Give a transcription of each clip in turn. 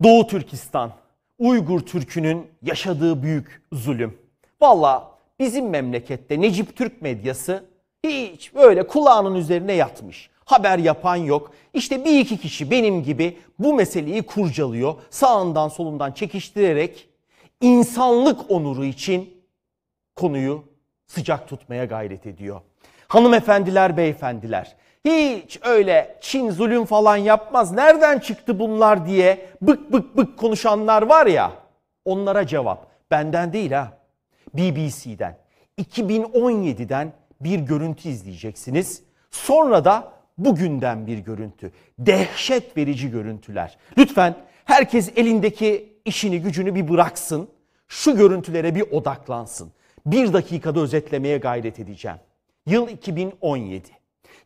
Doğu Türkistan, Uygur Türk'ünün yaşadığı büyük zulüm. Vallahi bizim memlekette Necip Türk medyası hiç böyle kulağının üzerine yatmış. Haber yapan yok. İşte bir iki kişi benim gibi bu meseleyi kurcalıyor. Sağından solundan çekiştirerek insanlık onuru için konuyu sıcak tutmaya gayret ediyor. Hanımefendiler, beyefendiler, hiç öyle Çin zulüm falan yapmaz, nereden çıktı bunlar diye bık bık bık konuşanlar var ya, onlara cevap benden değil ha. BBC'den 2017'den bir görüntü izleyeceksiniz. Sonra da bugünden bir görüntü. Dehşet verici görüntüler. Lütfen herkes elindeki işini gücünü bir bıraksın. Şu görüntülere bir odaklansın. Bir dakikada özetlemeye gayret edeceğim. Yıl 2017.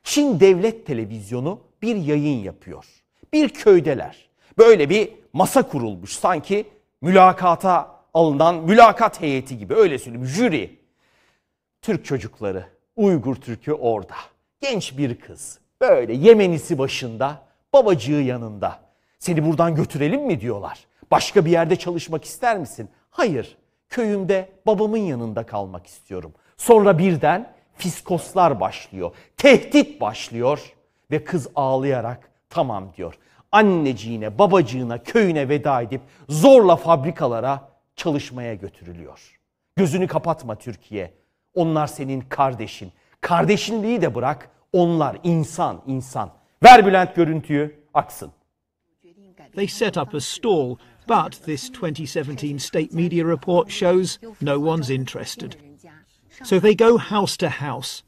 Çin Devlet Televizyonu bir yayın yapıyor. Bir köydeler. Böyle bir masa kurulmuş. Sanki mülakata alınan mülakat heyeti gibi, öyle söyleyeyim, jüri. Türk çocukları, Uygur Türk'ü orada. Genç bir kız. Böyle Yemenisi başında, babacığı yanında. Seni buradan götürelim mi diyorlar. Başka bir yerde çalışmak ister misin? Hayır, köyümde babamın yanında kalmak istiyorum. Sonra birden fiskoslar başlıyor. Tehdit başlıyor ve kız ağlayarak tamam diyor. Anneciğine, babacığına, köyüne veda edip zorla fabrikalara çalışmaya götürülüyor. Gözünü kapatma Türkiye. Onlar senin kardeşin. Kardeşinliği de bırak. Onlar insan, insan. Ver Bülent görüntüyü, aksın. They set up a stall, but this 2017 state media report shows no one's interested. So they go house to house.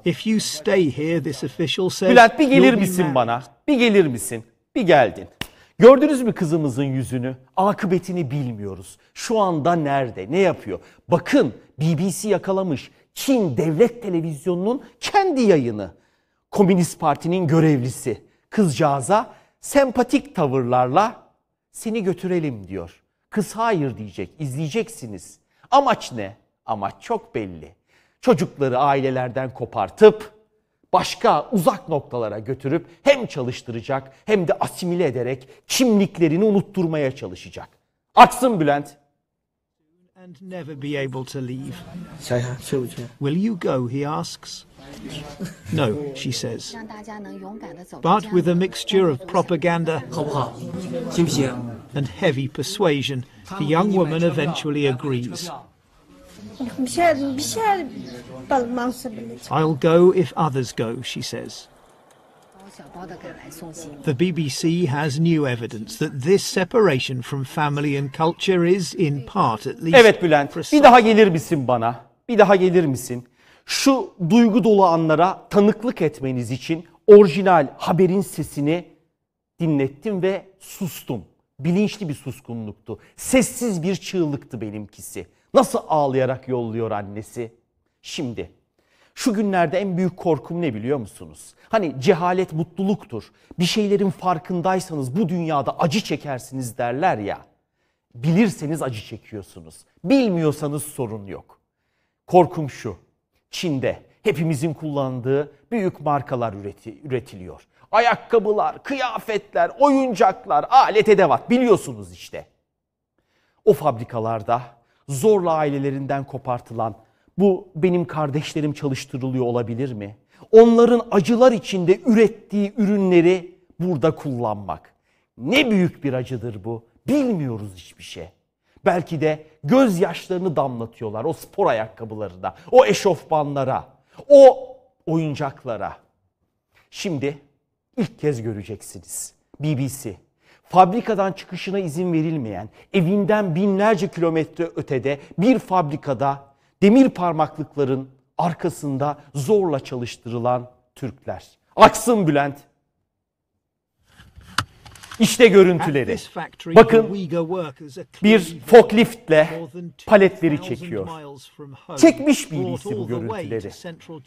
If you stay here, this official says, Bülent bir gelir misin bana? Bir gelir misin? Bir geldin. Gördünüz mü kızımızın yüzünü? Akıbetini bilmiyoruz. Şu anda nerede? Ne yapıyor? Bakın, BBC yakalamış. Çin Devlet Televizyonu'nun kendi yayını. Komünist Parti'nin görevlisi. Kızcağıza sempatik tavırlarla seni götürelim diyor. Kız hayır diyecek. İzleyeceksiniz. Amaç ne? Amaç çok belli. Çocukları ailelerden kopartıp başka uzak noktalara götürüp hem çalıştıracak hem de asimile ederek kimliklerini unutturmaya çalışacak. Aksın Bülent. and never be able to leave. Will you go, he asks. No, she says. But with a mixture of propaganda and heavy persuasion, the young woman eventually agrees. I'll go if others go, she says. The BBC has new evidence that this separation from family and culture is, in part at least, Evet Bülent, bir daha gelir misin bana? Bir daha gelir misin? Şu duygu dolu anlara tanıklık etmeniz için orijinal haberin sesini dinlettim ve sustum. Bilinçli bir suskunluktu. Sessiz bir çığlıktı benimkisi. Nasıl ağlayarak yolluyor annesi? Şimdi, şu günlerde en büyük korkum ne biliyor musunuz? Hani cehalet mutluluktur. Bir şeylerin farkındaysanız bu dünyada acı çekersiniz derler ya. Bilirseniz acı çekiyorsunuz. Bilmiyorsanız sorun yok. Korkum şu. Çin'de hepimizin kullandığı büyük markalar üretiliyor. Ayakkabılar, kıyafetler, oyuncaklar, alet edevat biliyorsunuz işte. O fabrikalarda zorla ailelerinden kopartılan bu benim kardeşlerim çalıştırılıyor olabilir mi? Onların acılar içinde ürettiği ürünleri burada kullanmak. Ne büyük bir acıdır bu. Bilmiyoruz hiçbir şey. Belki de gözyaşlarını damlatıyorlar o spor ayakkabılarına, o eşofmanlara, o oyuncaklara. Şimdi ilk kez göreceksiniz. BBC, fabrikadan çıkışına izin verilmeyen, evinden binlerce kilometre ötede bir fabrikada demir parmaklıkların arkasında zorla çalıştırılan Türkler. Aksın Bülent. İşte görüntüleri. Bakın bir forkliftle paletleri çekiyor. Çekmiş birisi bu görüntüleri.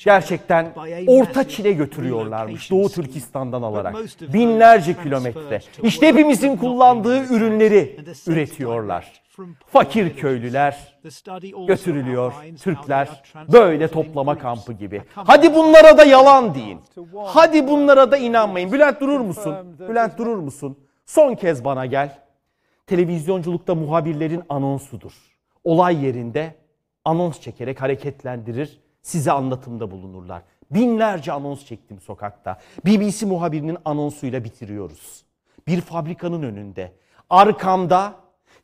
Gerçekten Orta Çin'e götürüyorlarmış Doğu Türkistan'dan alarak. Binlerce kilometre. İşte hepimizin kullandığı ürünleri üretiyorlar. Fakir köylüler götürülüyor, Türkler böyle toplama kampı gibi. Hadi bunlara da yalan deyin. Hadi bunlara da inanmayın. Bülent durur musun? Bülent durur musun? Son kez bana gel. Televizyonculukta muhabirlerin anonsudur. Olay yerinde anons çekerek hareketlendirir, size anlatımda bulunurlar. Binlerce anons çektim sokakta. BBC muhabirinin anonsuyla bitiriyoruz. Bir fabrikanın önünde. Arkamda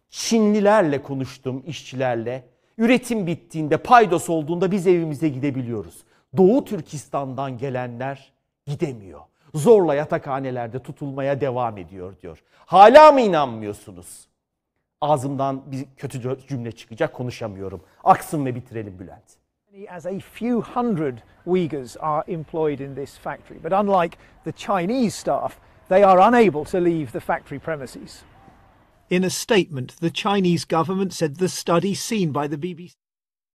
Çinlilerle konuştum, işçilerle. Üretim bittiğinde, paydos olduğunda biz evimize gidebiliyoruz. Doğu Türkistan'dan gelenler gidemiyor. Zorla yatakhanelerde tutulmaya devam ediyor diyor. Hala mı inanmıyorsunuz? Ağzımdan bir kötü cümle çıkacak, konuşamıyorum. Aksın ve bitirelim Bülent. As a few hundred Uyghurs are employed in this factory, but unlike the Chinese staff, they are unable to leave the factory premises. In a statement, the Chinese government said the study seen by the BBC